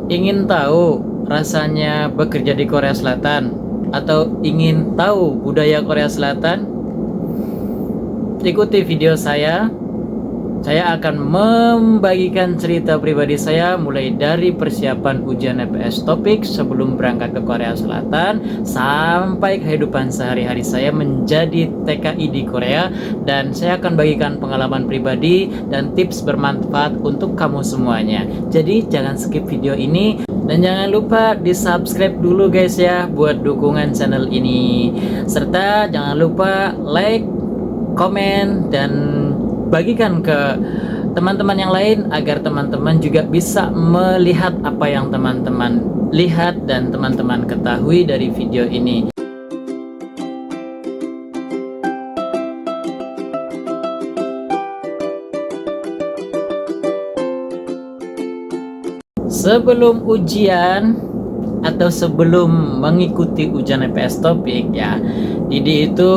Ingin tahu rasanya bekerja di Korea Selatan atau ingin tahu budaya Korea Selatan? Ikuti video saya. Saya akan membagikan cerita pribadi saya mulai dari persiapan ujian EPS topik sebelum berangkat ke Korea Selatan sampai kehidupan sehari-hari saya menjadi TKI di Korea, dan saya akan bagikan pengalaman pribadi dan tips bermanfaat untuk kamu semuanya. Jadi jangan skip video ini dan jangan lupa di subscribe dulu guys ya buat dukungan channel ini, serta jangan lupa like, komen, dan bagikan ke teman-teman yang lain agar teman-teman juga bisa melihat apa yang teman-teman lihat dan teman-teman ketahui dari video ini. Sebelum ujian atau sebelum mengikuti ujian EPS topik ya, Didi itu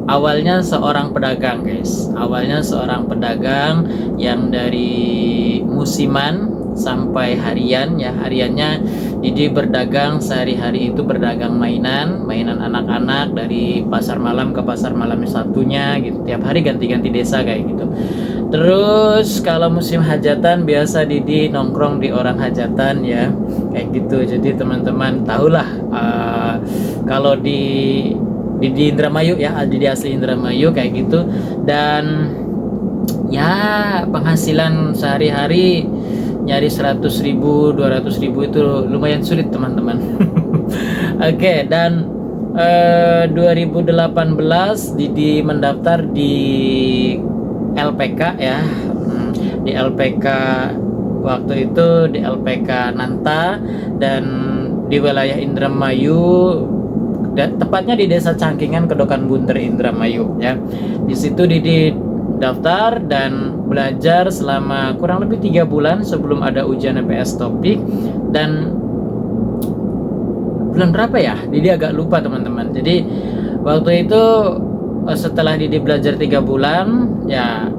awalnya seorang pedagang guys. Awalnya seorang pedagang yang dari musiman sampai harian ya. Hariannya Didi berdagang sehari-hari itu berdagang mainan anak-anak dari pasar malam ke pasar malam satunya gitu. Tiap hari ganti-ganti desa kayak gitu. Terus kalau musim hajatan biasa Didi nongkrong di orang hajatan ya. Kayak gitu. Jadi teman-teman tahulah kalau di Indramayu ya, di asli Indramayu kayak gitu. Dan ya penghasilan sehari-hari nyari 100.000 200.000 itu lumayan sulit teman-teman. Oke, dan 2018 Didi mendaftar di LPK ya. Di LPK waktu itu di LPK Nanta dan di wilayah Indramayu, tepatnya di Desa Cangkingan, Kedokan Bunter, Indramayu ya. Di situ Didi daftar dan belajar selama kurang lebih 3 bulan sebelum ada ujian EPS topik. Dan bulan berapa ya? Didi agak lupa teman-teman. Jadi waktu itu setelah Didi belajar 3 bulan ya,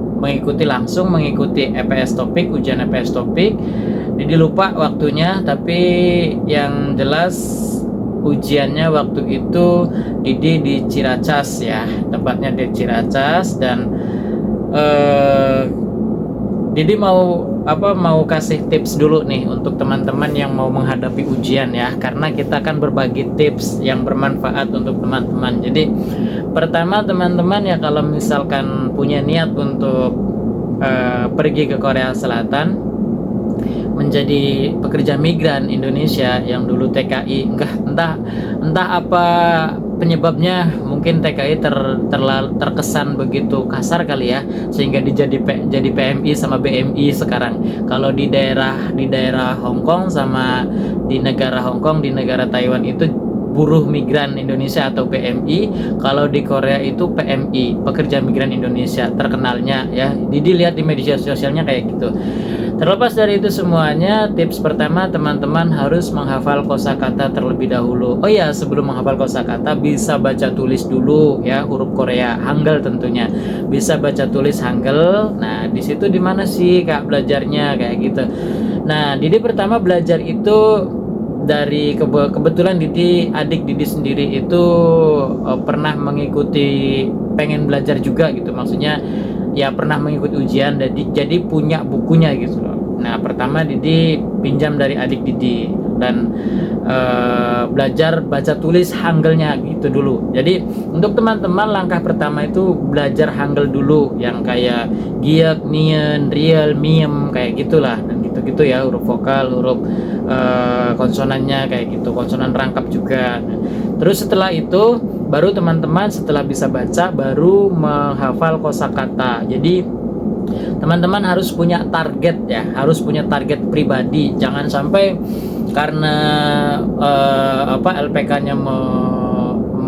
langsung mengikuti EPS topik, ujian EPS topik. Didi lupa waktunya, tapi yang jelas ujiannya waktu itu Didi di Ciracas ya, tepatnya di Ciracas. Dan Didi mau kasih tips dulu nih untuk teman-teman yang mau menghadapi ujian ya, karena kita akan berbagi tips yang bermanfaat untuk teman-teman. Jadi pertama teman-teman ya, kalau misalkan punya niat untuk pergi ke Korea Selatan menjadi pekerja migran Indonesia yang dulu TKI, entah apa penyebabnya, mungkin TKI terkesan begitu kasar kali ya, sehingga jadi PMI sama BMI sekarang. Kalau di daerah Hong Kong sama di negara Hong Kong, di negara Taiwan itu buruh migran Indonesia atau PMI. Kalau di Korea itu PMI, pekerja migran Indonesia terkenalnya ya. Didi lihat di media sosialnya kayak gitu. Terlepas dari itu semuanya, tips pertama teman-teman harus menghafal kosakata terlebih dahulu. Oh ya, sebelum menghafal kosakata bisa baca tulis dulu ya, huruf Korea, Hangul tentunya. Bisa baca tulis Hangul. Nah, di situ di mana sih Kak belajarnya kayak gitu. Nah, Didi pertama belajar itu dari kebetulan adik Didi sendiri itu pernah mengikuti, pengen belajar juga gitu. Maksudnya ya pernah mengikuti ujian, jadi punya bukunya gitu loh. Nah, pertama Didi pinjam dari adik Didi dan belajar baca tulis Hangulnya gitu dulu. Jadi untuk teman-teman langkah pertama itu belajar Hangul dulu, yang kayak giak, nien, riel, miem kayak gitulah, dan gitu-gitu ya, huruf vokal, huruf konsonannya kayak gitu, konsonan rangkap juga. Terus setelah itu baru teman-teman setelah bisa baca baru menghafal kosakata. Jadi teman-teman harus punya target ya, harus punya target pribadi. Jangan sampai karena LPK-nya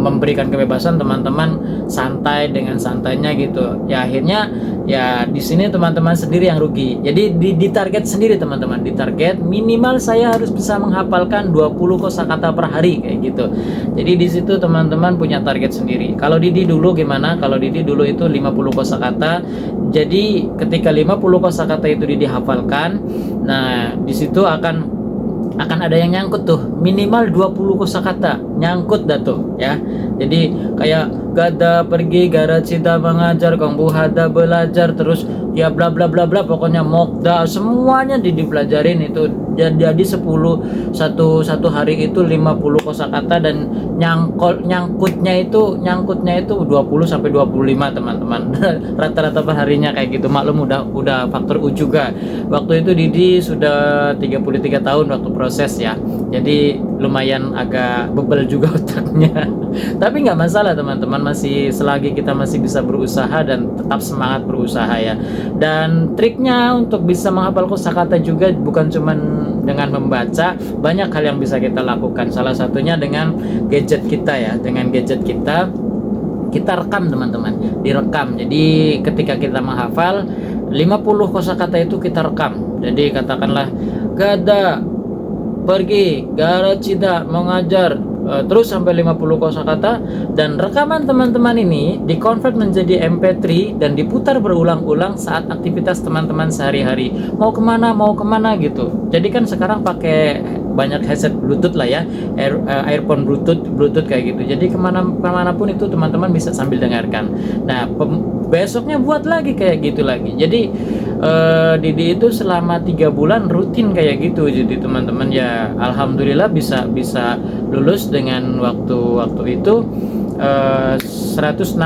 memberikan kebebasan, teman-teman santai dengan santainya gitu ya, akhirnya ya di sini teman-teman sendiri yang rugi. Jadi di target sendiri teman-teman, di target minimal saya harus bisa menghafalkan 20 kosakata per hari kayak gitu. Jadi di situ teman-teman punya target sendiri. Kalau Didi dulu gimana? Kalau Didi dulu itu 50 kosakata. Jadi ketika 50 kosakata itu dihafalkan, nah di situ akan akan ada yang nyangkut tuh, minimal 20 kosakata nyangkut dah tuh ya. Jadi kayak gada pergi, gara cita mengajar, kongbu hada belajar, terus ya bla bla bla bla, pokoknya mokda semuanya dipelajarin itu. Jadi 10 satu hari itu 50 kosakata, dan nyangkutnya itu 20 sampai 25 teman-teman. Rata-rata perharinya kayak gitu. Maklum udah faktor U juga. Waktu itu Didi sudah 33 tahun waktu proses ya. Jadi lumayan agak bebel juga otaknya. Tapi nggak masalah teman-teman, masih selagi kita masih bisa berusaha dan tetap semangat berusaha ya. Dan triknya untuk bisa menghafal kosakata juga bukan cuman dengan membaca, banyak hal yang bisa kita lakukan. Salah satunya dengan gadget kita ya. Dengan gadget kita rekam teman-teman, direkam. Jadi ketika kita menghafal 50 kosakata itu kita rekam. Jadi katakanlah gada pergi, gara cida mengajar, terus sampai 50 kosakata, dan rekaman teman-teman ini dikonvert menjadi MP3 dan diputar berulang-ulang saat aktivitas teman-teman sehari-hari, mau kemana gitu. Jadi kan sekarang pakai banyak headset Bluetooth lah ya, earphone Bluetooth kayak gitu. Jadi kemanapun itu teman-teman bisa sambil dengarkan. Nah besoknya buat lagi kayak gitu lagi. Jadi Didi itu selama 3 bulan rutin kayak gitu. Jadi teman-teman ya alhamdulillah bisa lulus dengan waktu itu 164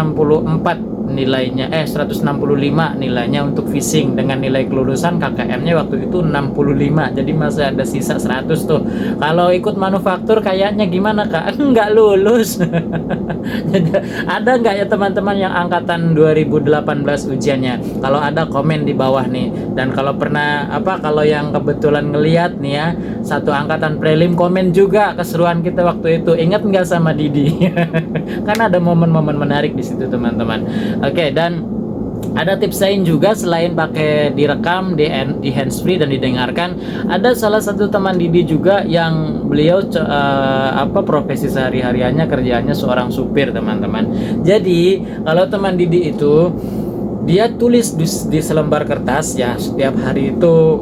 nilainya, 165 nilainya untuk phishing, dengan nilai kelulusan KKM-nya waktu itu 65. Jadi masih ada sisa 100 tuh. Kalau ikut manufaktur kayaknya gimana Kak? Nggak lulus. Ada nggak ya teman-teman yang angkatan 2018 ujiannya? Kalau ada komen di bawah nih. Dan kalau pernah kalau yang kebetulan ngeliat nih ya, satu angkatan prelim komen juga keseruan kita waktu itu. Ingat nggak sama Didi? Kan ada momen-momen menarik di situ teman-teman. Oke, dan ada tips lain juga selain pakai direkam di handsfree dan didengarkan. Ada salah satu teman Didi juga yang beliau profesi sehari-hariannya kerjaannya seorang supir teman-teman. Jadi kalau teman Didi itu dia tulis di selembar kertas ya, setiap hari itu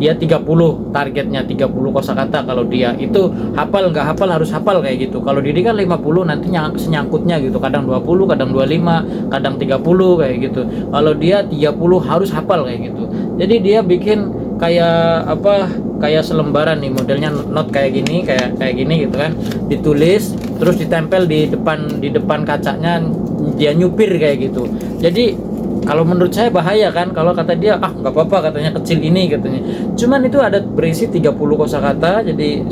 dia 30, targetnya 30 kosakata. Kalau dia itu hafal nggak hafal harus hafal kayak gitu. Kalau Didi kan 50, nanti senyangkutnya gitu, kadang 20, kadang 25, kadang 30 kayak gitu. Kalau dia 30 harus hafal kayak gitu. Jadi dia bikin kayak selembaran nih, modelnya note kayak gini gitu kan, ditulis terus ditempel di depan kacanya, dia nyupir kayak gitu. Jadi kalau menurut saya bahaya kan, kalau kata dia nggak apa-apa katanya, kecil ini katanya, cuman itu ada berisi 30 kosakata. Jadi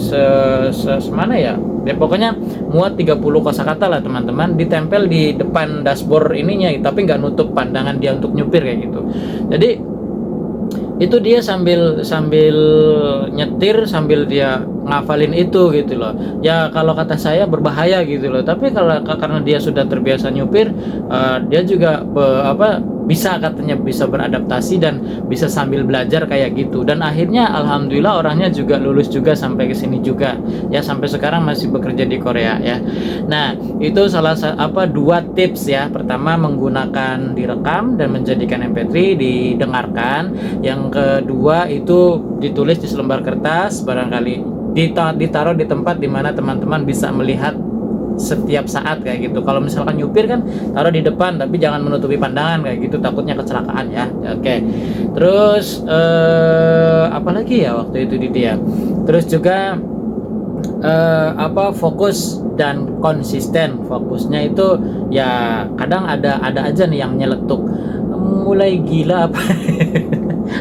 semana ya, pokoknya muat 30 kosakata lah teman-teman, ditempel di depan dashboard ininya, tapi nggak nutup pandangan dia untuk nyupir kayak gitu. Jadi itu dia sambil nyetir sambil dia ngafalin itu gitu loh ya. Kalau kata saya berbahaya gitu loh, tapi karena dia sudah terbiasa nyupir, dia juga bisa beradaptasi dan bisa sambil belajar kayak gitu. Dan akhirnya alhamdulillah orangnya juga lulus juga sampai ke sini juga ya, sampai sekarang masih bekerja di Korea ya. Nah itu dua tips ya. Pertama menggunakan direkam dan menjadikan MP3 didengarkan. Yang kedua itu ditulis di selembar kertas, barangkali ditaruh di tempat dimana teman-teman bisa melihat setiap saat kayak gitu. Kalau misalkan nyupir kan taruh di depan, tapi jangan menutupi pandangan kayak gitu, takutnya kecelakaan ya. Oke. Terus apalagi ya waktu itu di dia. Terus juga fokus dan konsisten. Fokusnya itu ya kadang ada aja nih yang nyeletuk, mulai gila apa.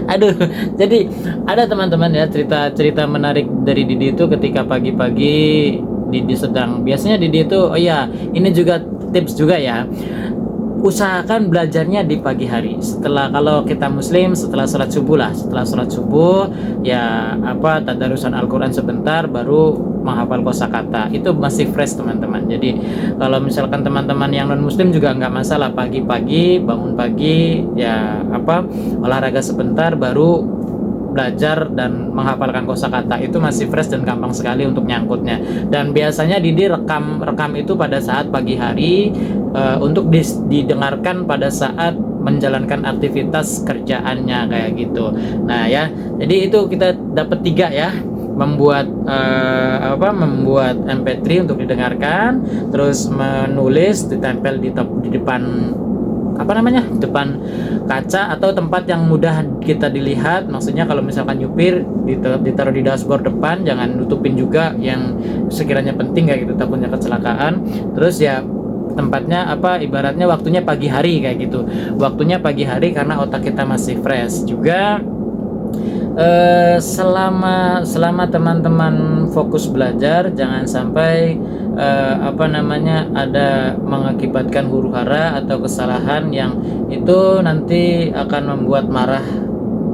Aduh, jadi ada teman-teman ya cerita menarik dari Didi itu ketika pagi-pagi Didi biasanya Didi itu ini juga tips juga ya, usahakan belajarnya di pagi hari. Kalau kita muslim setelah sholat subuh ya tadarusan Al-Quran sebentar, baru menghafal kosakata. Itu masih fresh teman-teman. Jadi kalau misalkan teman-teman yang non muslim juga nggak masalah, pagi-pagi bangun pagi ya olahraga sebentar baru belajar dan menghafalkan kosakata. Itu masih fresh dan gampang sekali untuk nyangkutnya. Dan biasanya Didi rekam itu pada saat pagi hari, untuk didengarkan pada saat menjalankan aktivitas kerjaannya kayak gitu. Nah ya, jadi itu kita dapat 3 ya. membuat MP3 untuk didengarkan, terus menulis ditempel di depan depan kaca atau tempat yang mudah kita dilihat. Maksudnya kalau misalkan nyupir ditaruh di dashboard depan, jangan nutupin juga yang sekiranya penting kayak gitu, takutnya kecelakaan. Terus ya tempatnya ibaratnya waktunya pagi hari kayak gitu, waktunya pagi hari karena otak kita masih fresh juga. Selama teman-teman fokus belajar, jangan sampai ada mengakibatkan huru-hara atau kesalahan yang itu nanti akan membuat marah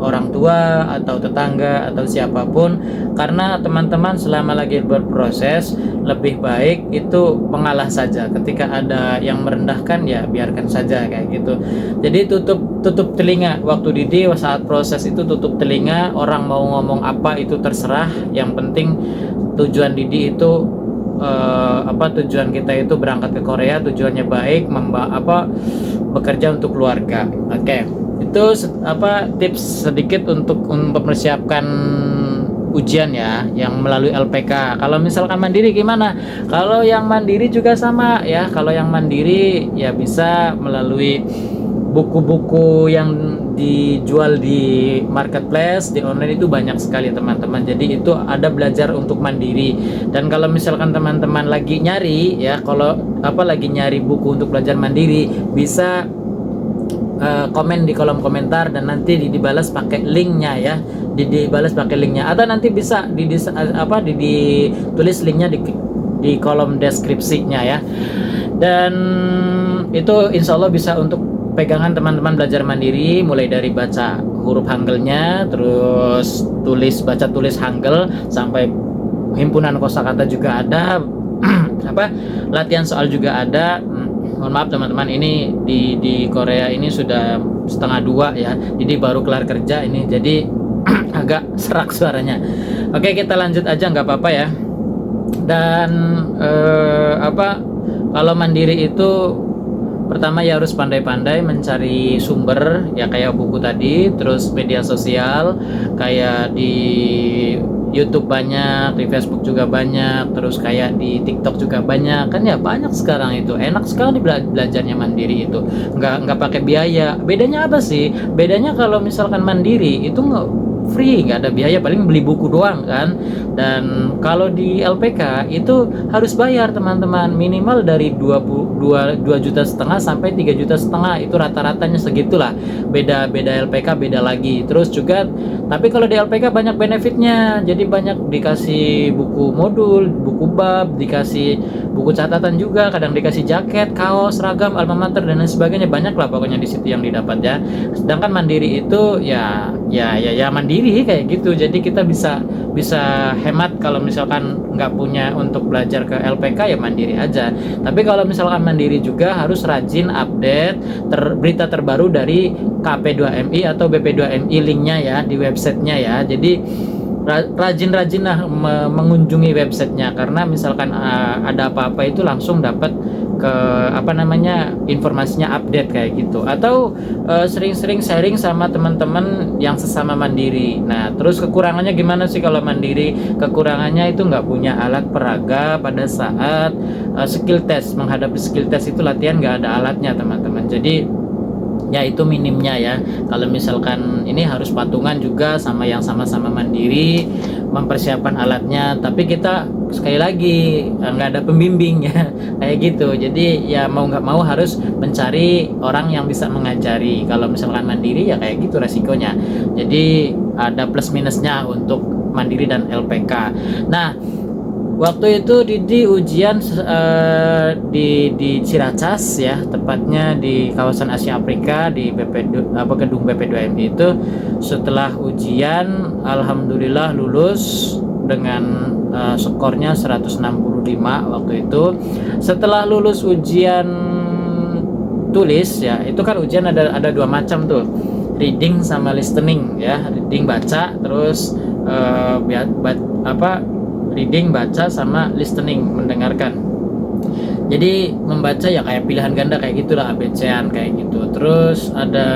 orang tua atau tetangga atau siapapun. Karena teman-teman selama lagi berproses, lebih baik itu mengalah saja. Ketika ada yang merendahkan, ya biarkan saja kayak gitu. Jadi tutup telinga waktu Didi saat proses itu, tutup telinga. Orang mau ngomong apa itu terserah, yang penting tujuan Didi itu tujuan kita itu berangkat ke Korea, tujuannya baik, bekerja untuk keluarga. Oke. Itu tips sedikit untuk mempersiapkan ujian ya, yang melalui LPK. Kalau misalkan mandiri gimana? Kalau yang mandiri juga sama ya. Kalau yang mandiri ya bisa melalui buku-buku yang dijual di marketplace, di online itu banyak sekali teman-teman. Jadi itu ada belajar untuk mandiri. Dan kalau misalkan teman-teman lagi nyari ya, lagi nyari buku untuk belajar mandiri, bisa komen di kolom komentar dan nanti dibalas pakai linknya ya, dibalas pakai linknya, atau nanti bisa ditulis linknya di kolom deskripsinya ya. Dan itu insya Allah bisa untuk pegangan teman-teman belajar mandiri, mulai dari baca huruf Hanggelnya, terus baca tulis Hangul, sampai himpunan kosakata juga ada, latihan soal juga ada. Mohon maaf teman-teman, ini di Korea ini sudah 1:30 ya, jadi baru kelar kerja ini, jadi agak serak suaranya. Oke, kita lanjut aja, nggak apa-apa ya. Dan kalau mandiri itu pertama ya harus pandai-pandai mencari sumber ya, kayak buku tadi, terus media sosial kayak di YouTube banyak, di Facebook juga banyak, terus kayak di TikTok juga banyak kan ya, banyak sekarang. Itu enak sekali belajarnya mandiri itu, nggak pakai biaya. Bedanya apa sih? Bedanya kalau misalkan mandiri itu nggak free, nggak ada biaya, paling beli buku doang kan. Dan kalau di LPK itu harus bayar teman-teman, minimal dari 2,5 juta sampai 3,5 juta, itu rata-ratanya segitulah. Beda LPK beda lagi. Terus juga tapi kalau di LPK banyak benefitnya, jadi banyak dikasih buku modul, buku bab, dikasih buku catatan juga, kadang dikasih jaket, kaos, seragam, alma mater dan lain sebagainya, banyak lah pokoknya di situ yang didapat ya. Sedangkan mandiri itu ya mandiri kayak gitu, jadi kita bisa hemat. Kalau misalkan nggak punya untuk belajar ke LPK ya mandiri aja. Tapi kalau misalkan mandiri juga harus rajin update berita terbaru dari KP2MI atau BP2MI, linknya ya di websitenya ya. Jadi rajin-rajin lah mengunjungi websitenya, karena misalkan ada apa-apa itu langsung dapat ke informasinya update kayak gitu. Atau sering-sering sharing sama teman-teman yang sesama mandiri. Nah, terus kekurangannya gimana sih kalau mandiri? Kekurangannya itu nggak punya alat peraga pada saat skill test. Menghadapi skill test itu latihan nggak ada alatnya teman-teman, jadi ya itu minimnya ya. Kalau misalkan ini harus patungan juga sama yang sama-sama mandiri, mempersiapkan alatnya, tapi kita sekali lagi nggak ada pembimbing ya kayak gitu. Jadi ya mau nggak mau harus mencari orang yang bisa mengajari. Kalau misalkan mandiri ya kayak gitu resikonya. Jadi ada plus minusnya untuk mandiri dan LPK. Nah, waktu itu Didi ujian di Ciracas ya, tepatnya di kawasan Asia Afrika di gedung BP2MI itu. Setelah ujian alhamdulillah lulus dengan skornya 165 waktu itu. Setelah lulus ujian tulis ya, itu kan ujian ada dua macam tuh, reading sama listening ya. Reading baca, terus reading baca sama listening mendengarkan. Jadi membaca ya kayak pilihan ganda kayak gitulah, ABC-an kayak gitu. Terus ada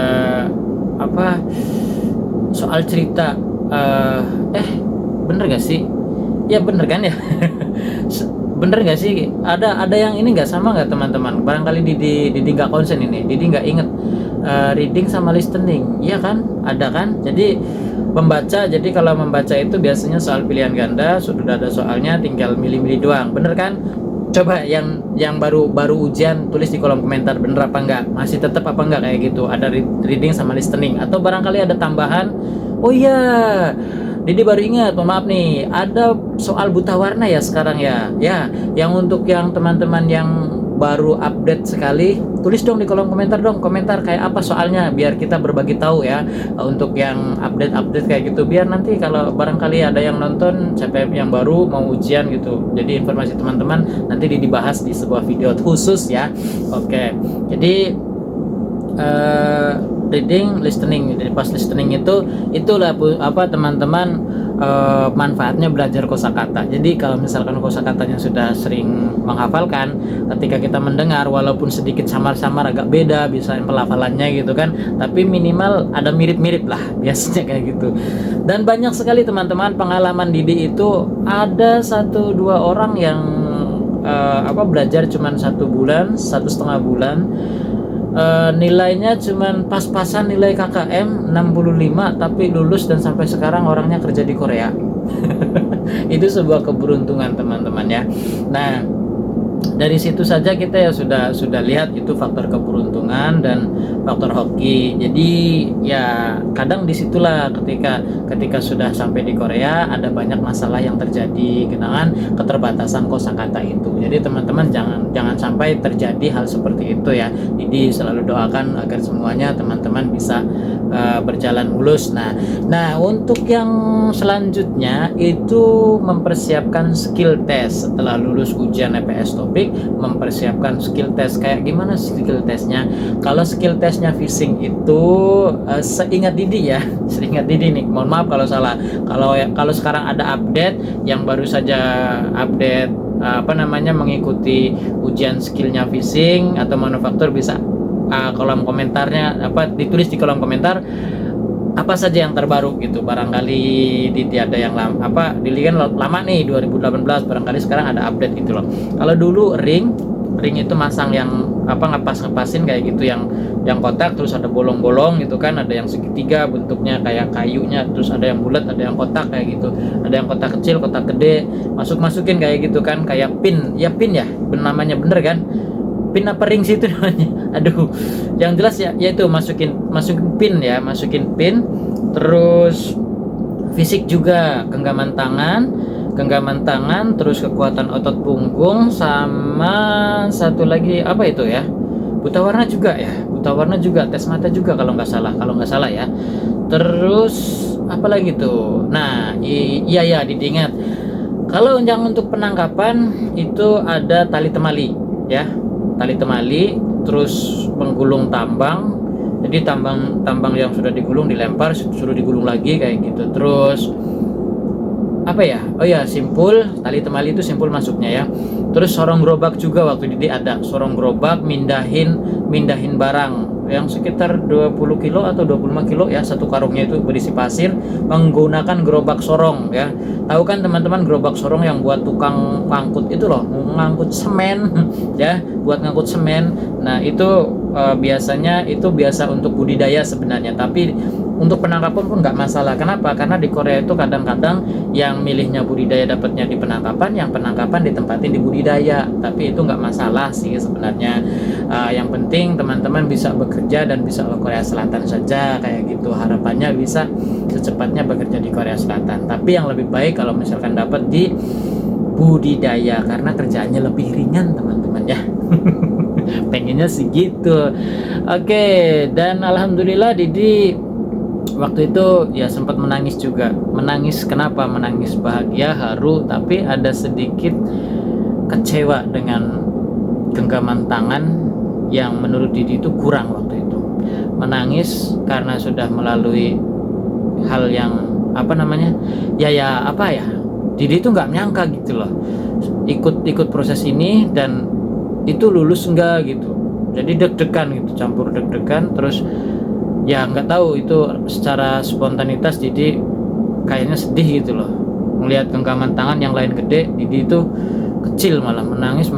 soal cerita bener gak sih? Ya bener kan ya. Bener gak sih? Ada yang ini nggak sama nggak teman-teman? Barangkali Didi nggak konsen ini, Didi nggak inget reading sama listening, iya kan? Ada kan? Jadi membaca, jadi kalau membaca itu biasanya soal pilihan ganda, sudah ada soalnya, tinggal milih-milih doang, bener kan? Coba yang baru ujian tulis di kolom komentar, bener apa enggak, masih tetap apa enggak kayak gitu, ada reading sama listening, atau barangkali ada tambahan. Oh iya, Didi baru ingat, mohon maaf nih, ada soal buta warna ya sekarang ya. Ya, yang untuk yang teman-teman yang baru update sekali, tulis dong di kolom komentar dong, komentar kayak apa soalnya, biar kita berbagi tahu ya. Untuk yang update kayak gitu, biar nanti kalau barangkali ada yang nonton siapa yang baru mau ujian gitu, jadi informasi teman-teman nanti dibahas di sebuah video khusus ya. Oke, jadi reading, listening. Jadi pas listening itulah apa teman-teman, manfaatnya belajar kosakata. Jadi kalau misalkan kosakatanya sudah sering menghafalkan, ketika kita mendengar walaupun sedikit samar-samar agak beda bisa pelafalannya gitu kan, tapi minimal ada mirip-mirip lah biasanya kayak gitu. Dan banyak sekali teman-teman pengalaman Didi itu, ada 1-2 orang yang belajar cuman 1 bulan, 1,5 bulan, nilainya cuman pas-pasan nilai KKM 65, tapi lulus dan sampai sekarang orangnya kerja di Korea. Itu sebuah keberuntungan teman-teman ya. Nah, dari situ saja kita ya sudah lihat itu faktor keberuntungan dan faktor hoki. Jadi ya kadang disitulah ketika sudah sampai di Korea ada banyak masalah yang terjadi dengan keterbatasan kosakata itu. Jadi teman-teman jangan sampai terjadi hal seperti itu ya. Jadi selalu doakan agar semuanya teman-teman bisa berjalan mulus. Nah untuk yang selanjutnya itu mempersiapkan skill test setelah lulus ujian EPS topik. Mempersiapkan skill test. Kayak gimana skill testnya? Kalau skill testnya phishing itu seingat Didi ya, seingat Didi nih, mohon maaf kalau salah. Kalau sekarang ada update yang baru saja update mengikuti ujian skillnya phishing atau manufaktur, bisa kolom komentarnya ditulis di kolom komentar apa saja yang terbaru gitu. Barangkali ada yang lama, dilihat lama nih 2018, barangkali sekarang ada update gitu loh. Kalau dulu ring itu masang yang ngepasin kayak gitu, yang kotak terus ada bolong-bolong gitu kan, ada yang segitiga bentuknya kayak kayunya, terus ada yang bulat, ada yang kotak kayak gitu, ada yang kotak kecil, kotak gede, masukin kayak gitu kan, kayak pin ya namanya, bener kan? Pin apa ring sih itu namanya? Aduh, yang jelas ya itu masukin pin ya, masukin pin. Terus fisik juga, genggaman tangan, terus kekuatan otot punggung, sama satu lagi apa itu ya? Buta warna juga, tes mata juga kalau nggak salah ya. Terus apa lagi tuh? Nah, iya diingat. Kalau yang untuk penangkapan itu ada tali temali ya. Tali temali, terus menggulung tambang. Jadi tambang yang sudah digulung dilempar, suruh digulung lagi kayak gitu. Terus apa ya? Oh ya, simpul, tali temali itu simpul masuknya ya. Terus sorong gerobak juga, waktu Didi ada sorong gerobak, mindahin barang yang sekitar 20 kilo atau 25 kilo ya, satu karungnya itu berisi pasir, menggunakan gerobak sorong ya. Tahu kan teman-teman gerobak sorong yang buat tukang ngangkut itu loh, ngangkut semen ya, buat ngangkut semen. Nah itu biasanya itu biasa untuk budidaya sebenarnya, tapi untuk penangkapan pun nggak masalah. Kenapa? Karena di Korea itu kadang-kadang yang milihnya budidaya dapatnya di penangkapan, yang penangkapan ditempatin di budidaya, tapi itu nggak masalah sih sebenarnya. Yang penting teman-teman bisa bekerja dan bisa ke Korea Selatan saja kayak gitu. Harapannya bisa secepatnya bekerja di Korea Selatan, tapi yang lebih baik kalau misalkan dapat di budidaya karena kerjaannya lebih ringan teman-teman ya. Pengennya sih gitu. Oke, dan alhamdulillah Didi waktu itu ya sempat menangis juga. Menangis kenapa? Menangis bahagia, haru, tapi ada sedikit kecewa dengan genggaman tangan yang menurut Didi itu kurang waktu itu. Menangis karena sudah melalui hal yang Didi itu nggak menyangka gitu loh, ikut proses ini dan itu lulus enggak gitu. Jadi deg-degan gitu, campur deg-degan, terus ya nggak tahu itu secara spontanitas jadi kayaknya sedih gitu loh, melihat genggaman tangan yang lain gede, Didi itu kecil malah menangis.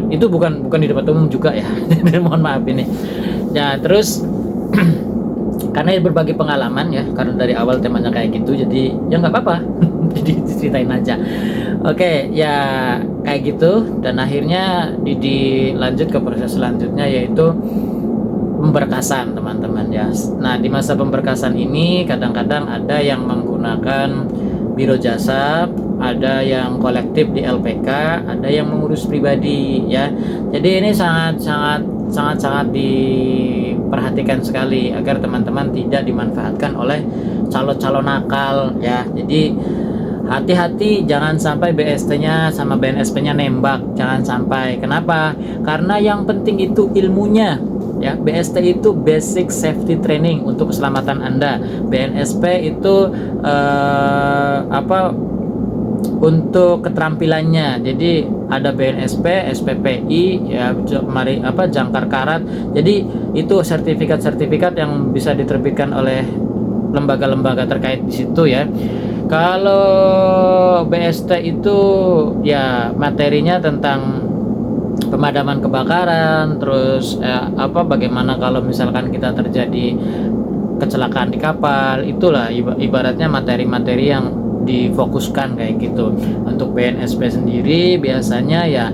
Itu bukan di depan umum juga ya. Jadi mohon maaf ini ya. Terus karena berbagi pengalaman ya, karena dari awal temanya kayak gitu, jadi ya nggak apa-apa. Jadi ceritain aja. Oke, ya kayak gitu. Dan akhirnya Didi lanjut ke proses selanjutnya, yaitu pemberkasan teman-teman ya. Nah, di masa pemberkasan ini kadang-kadang ada yang menggunakan biro jasa, ada yang kolektif di LPK, ada yang mengurus pribadi ya. Jadi ini sangat diperhatikan sekali agar teman-teman tidak dimanfaatkan oleh calon-calon nakal ya. Jadi hati-hati, jangan sampai BST-nya sama BNSP-nya nembak, jangan sampai. Kenapa? Karena yang penting itu ilmunya ya. BST itu basic safety training untuk keselamatan Anda. BNSP itu untuk keterampilannya. Jadi ada BNSP, SPPI ya, jangkar karat. Jadi itu sertifikat-sertifikat yang bisa diterbitkan oleh lembaga-lembaga terkait di situ ya. Kalau BST itu ya materinya tentang pemadaman kebakaran, terus bagaimana kalau misalkan kita terjadi kecelakaan di kapal, itulah ibaratnya materi-materi yang difokuskan kayak gitu. Untuk BNSP sendiri biasanya ya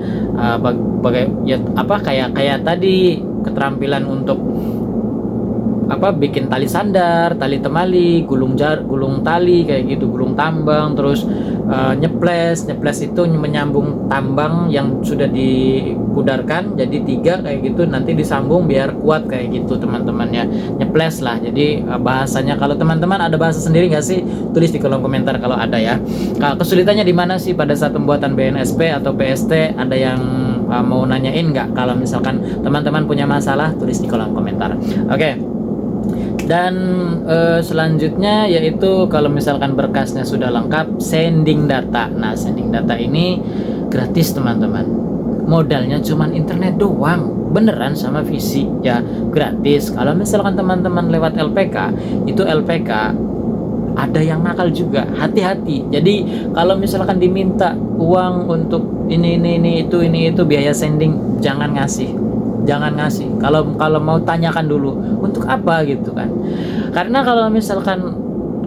kayak tadi keterampilan untuk bikin tali sandar, tali temali, gulung tali kayak gitu, gulung tambang, terus nyeples itu menyambung tambang yang sudah dipudarkan jadi 3 kayak gitu, nanti disambung biar kuat kayak gitu teman-teman ya. Nyeples lah. Jadi bahasanya, kalau teman-teman ada bahasa sendiri nggak sih, tulis di kolom komentar kalau ada ya. Kesulitannya di mana sih pada saat pembuatan BNSP atau PST? Ada yang mau nanyain nggak? Kalau misalkan teman-teman punya masalah, tulis di kolom komentar. Oke. Dan selanjutnya yaitu kalau misalkan berkasnya sudah lengkap, sending data. Nah, sending data ini gratis teman-teman. Modalnya cuman internet doang, beneran sama visi ya, gratis. Kalau misalkan teman-teman lewat LPK, itu LPK ada yang nakal juga, hati-hati. Jadi kalau misalkan diminta uang untuk ini itu biaya sending, jangan ngasih. Kalau mau tanyakan dulu untuk apa gitu kan. Karena kalau misalkan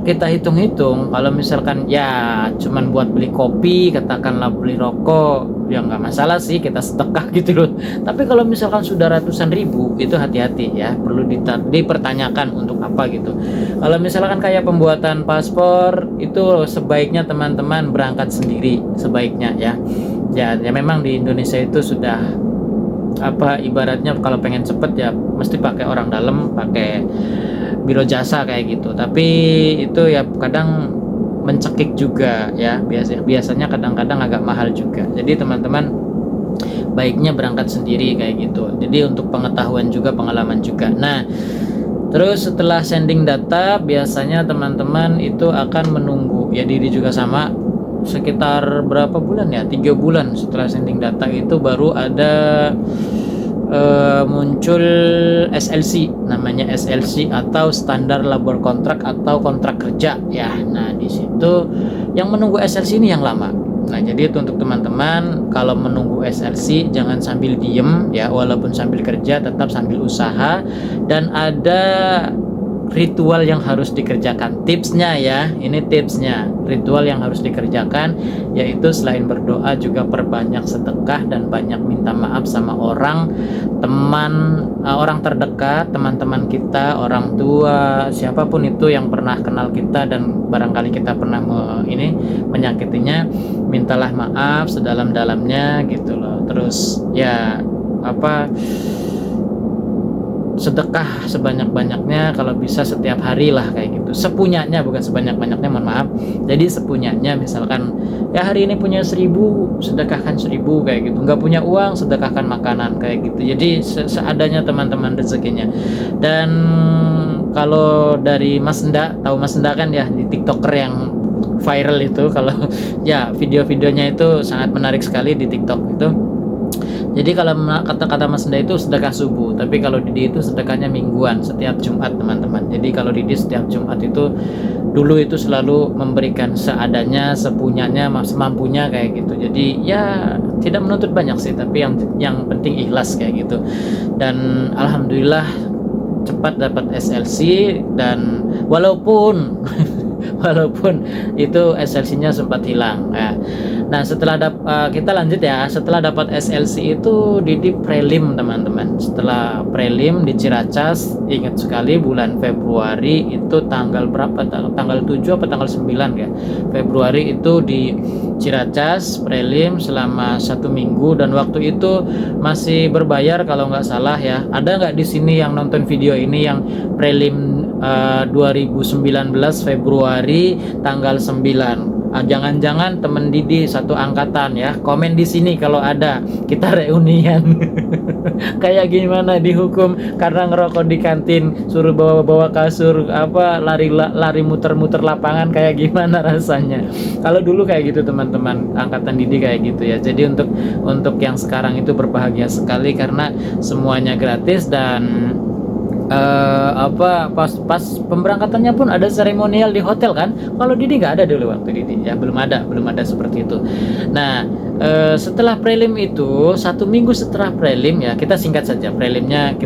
kita hitung-hitung, kalau misalkan ya cuman buat beli kopi, katakanlah beli rokok, ya nggak masalah sih, kita sedekah gitu loh. Tapi kalau misalkan sudah ratusan ribu, itu hati-hati ya, perlu dipertanyakan untuk apa gitu. Kalau misalkan kayak pembuatan paspor, itu sebaiknya teman-teman berangkat sendiri sebaiknya ya. Ya memang di Indonesia itu sudah ibaratnya kalau pengen cepet ya mesti pakai orang dalam, pakai biro jasa kayak gitu. Tapi itu ya kadang mencekik juga ya, biasanya kadang-kadang agak mahal juga. Jadi teman-teman baiknya berangkat sendiri kayak gitu. Jadi untuk pengetahuan juga, pengalaman juga. Nah, terus setelah sending data biasanya teman-teman itu akan menunggu ya, Didi juga sama, sekitar berapa bulan ya, 3 bulan setelah sending data itu baru ada muncul SLC, namanya SLC atau standar labor kontrak atau kontrak kerja ya. Nah, di situ yang menunggu SLC ini yang lama. Nah, jadi itu untuk teman-teman kalau menunggu SLC jangan sambil diem ya, walaupun sambil kerja tetap sambil usaha. Dan ada ritual yang harus dikerjakan, tipsnya ya, ini tipsnya, ritual yang harus dikerjakan yaitu selain berdoa juga perbanyak sedekah dan banyak minta maaf sama orang terdekat, teman-teman kita, orang tua, siapapun itu yang pernah kenal kita dan barangkali kita pernah menyakitinya, mintalah maaf sedalam-dalamnya gitu loh. Terus ya sedekah sebanyak-banyaknya, kalau bisa setiap hari lah kayak gitu, sepunyanya, bukan sebanyak-banyaknya, mohon maaf. Jadi sepunyanya, misalkan ya hari ini punya 1000, sedekahkan 1000 kayak gitu. Nggak punya uang, sedekahkan makanan kayak gitu. Jadi seadanya teman-teman rezekinya. Dan kalau dari Mas Enda, tahu Mas Enda kan ya, di TikToker yang viral itu, kalau ya video-videonya itu sangat menarik sekali di TikTok itu. Jadi kalau kata-kata Mas Enda itu sedekah subuh, tapi kalau Didi itu sedekahnya mingguan setiap Jumat teman-teman. Jadi kalau Didi setiap Jumat itu dulu itu selalu memberikan seadanya, sepunyanya, semampunya kayak gitu. Jadi ya tidak menuntut banyak sih, tapi yang penting ikhlas kayak gitu. Dan alhamdulillah cepat dapat SLC, dan walaupun walaupun itu SLC-nya sempat hilang. Nah, setelah kita lanjut ya. Setelah dapat SLC itu Didi prelim teman-teman. Setelah prelim di Ciracas, ingat sekali bulan Februari itu tanggal berapa? Tanggal 7 apa tanggal 9 ya? Februari itu di Ciracas prelim selama 1 minggu, dan waktu itu masih berbayar kalau nggak salah ya. Ada nggak di sini yang nonton video ini yang prelim 2019 Februari tanggal 9? Jangan-jangan temen Didi satu angkatan ya. Komen di sini kalau ada, kita reunian. Kayak gimana dihukum karena ngerokok di kantin, suruh bawa-bawa kasur, lari muter-muter lapangan, kayak gimana rasanya. Kalau dulu kayak gitu teman-teman, angkatan Didi kayak gitu ya. Jadi untuk yang sekarang itu berbahagia sekali karena semuanya gratis. Dan pas pemberangkatannya pun ada seremonial di hotel kan. Kalau Didi nggak ada dulu waktu Didi ya, belum ada seperti itu. Nah, setelah prelim itu 1 minggu setelah prelim ya, kita singkat saja prelimnya,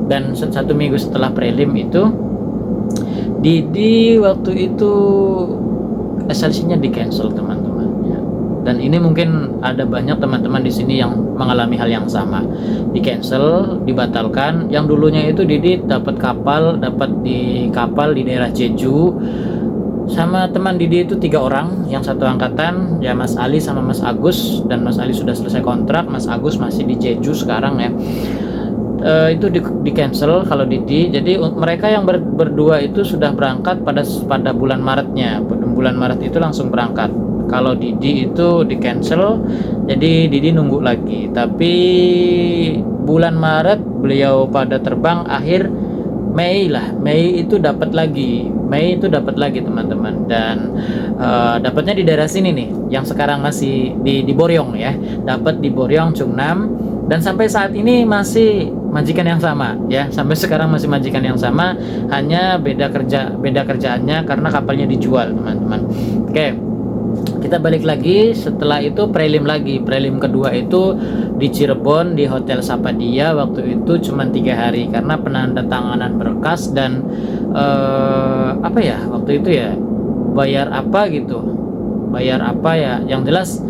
dan 1 minggu setelah prelim itu Didi waktu itu SLC-nya di cancel teman-teman. Dan ini mungkin ada banyak teman-teman di sini yang mengalami hal yang sama. Di cancel, dibatalkan. Yang dulunya itu Didi dapat di kapal di daerah Jeju. Sama teman Didi itu 3 orang, yang satu angkatan ya, Mas Ali sama Mas Agus. Dan Mas Ali sudah selesai kontrak, Mas Agus masih di Jeju sekarang ya. Itu di cancel kalau Didi. Jadi mereka yang berdua itu sudah berangkat pada bulan Maretnya. Bulan Maret itu langsung berangkat. Kalau Didi itu di cancel, jadi Didi nunggu lagi. Tapi bulan Maret beliau pada terbang, akhir Mei itu dapat lagi teman-teman. Dan dapatnya di daerah sini nih, yang sekarang masih di Boryong ya. Dapat di Boryong Chungnam, dan sampai saat ini masih majikan yang sama ya. Sampai sekarang masih majikan yang sama, hanya beda kerjaannya karena kapalnya dijual teman-teman. Oke. Kita balik lagi. Setelah itu prelim lagi. Prelim kedua itu di Cirebon di Hotel Sapadia. Waktu itu cuma 3 hari karena penandatanganan berkas dan waktu itu ya bayar apa ya, yang jelas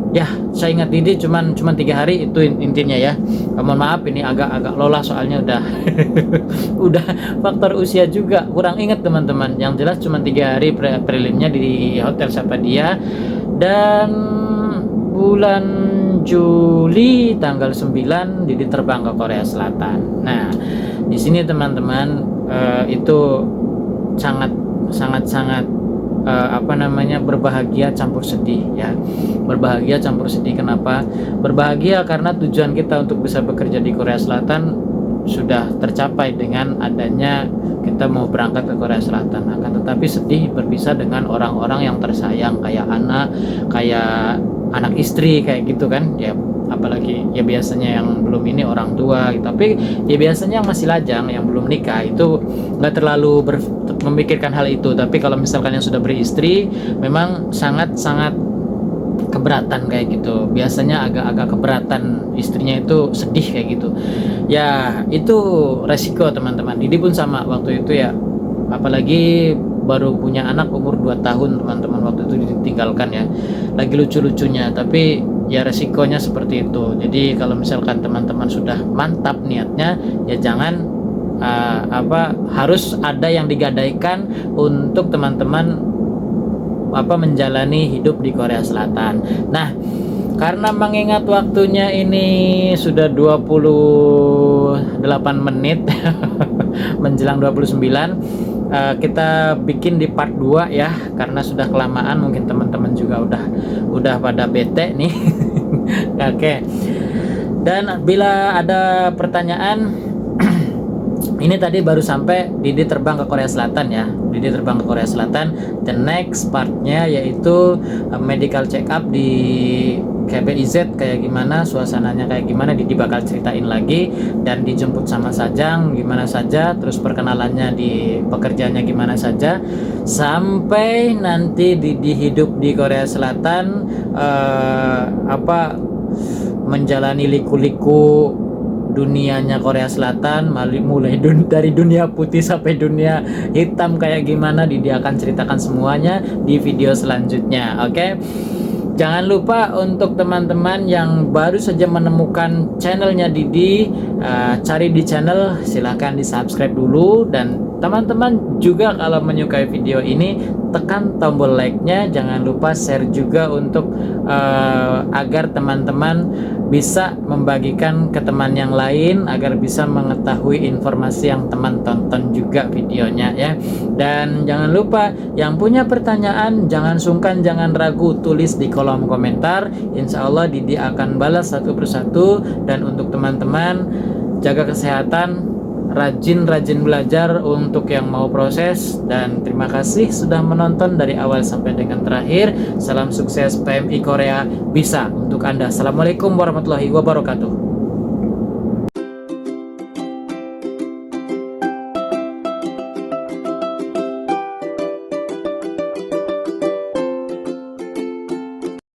ya saya ingat Didi cuman 3 hari itu intinya ya. Mohon maaf ini agak lolah soalnya udah faktor usia juga kurang ingat teman-teman. Yang jelas cuma 3 hari prelimnya di Hotel Sapadia. Dan bulan Juli tanggal 9 Didi terbang ke Korea Selatan. Nah, di sini teman-teman itu sangat berbahagia campur sedih ya. Berbahagia campur sedih. Kenapa? Berbahagia karena tujuan kita untuk bisa bekerja di Korea Selatan sudah tercapai dengan adanya kita mau berangkat ke Korea Selatan. Akan tetapi sedih berpisah dengan orang-orang yang tersayang, kayak anak istri kayak gitu kan ya. Apalagi ya biasanya yang belum ini orang tua gitu. Tapi ya biasanya yang masih lajang, yang belum nikah itu nggak terlalu memikirkan hal itu. Tapi kalau misalkan yang sudah beristri, memang sangat keberatan kayak gitu. Biasanya agak keberatan, istrinya itu sedih kayak gitu. Ya itu resiko teman-teman. Didi pun sama waktu itu ya. Apalagi baru punya anak umur 2 tahun teman-teman, waktu itu ditinggalkan ya. Lagi lucu-lucunya, tapi ya resikonya seperti itu. Jadi kalau misalkan teman-teman sudah mantap niatnya, ya jangan harus ada yang digadaikan untuk teman-teman menjalani hidup di Korea Selatan. Nah, karena mengingat waktunya ini sudah 28 menit menjelang 29, kita bikin di part 2 ya, karena sudah kelamaan. Mungkin teman-teman juga udah pada bete nih. Oke. Dan bila ada pertanyaan, ini tadi baru sampai Didi terbang ke Korea Selatan ya. Didi terbang ke Korea Selatan. The next partnya yaitu medical check up di KBIZ kayak gimana, suasananya kayak gimana, Didi bakal ceritain lagi. Dan dijemput sama Sajang gimana saja, terus perkenalannya di pekerjaannya gimana saja, sampai nanti Didi hidup di Korea Selatan, menjalani liku-liku dunianya Korea Selatan, mulai dari dunia putih sampai dunia hitam kayak gimana, Didi akan ceritakan semuanya di video selanjutnya. Oke. Jangan lupa untuk teman-teman yang baru saja menemukan channelnya Didi, cari di channel, silahkan di subscribe dulu. Dan teman-teman juga kalau menyukai video ini, tekan tombol like-nya. Jangan lupa share juga untuk agar teman-teman bisa membagikan ke teman yang lain, agar bisa mengetahui informasi yang teman tonton juga videonya ya. Dan jangan lupa yang punya pertanyaan jangan sungkan, jangan ragu, tulis di kolom komentar. Insya Allah Didi akan balas satu persatu. Dan untuk teman-teman, jaga kesehatan, rajin-rajin belajar untuk yang mau proses. Dan terima kasih sudah menonton dari awal sampai dengan terakhir. Salam sukses PMI Korea bisa untuk Anda. Assalamualaikum warahmatullahi wabarakatuh.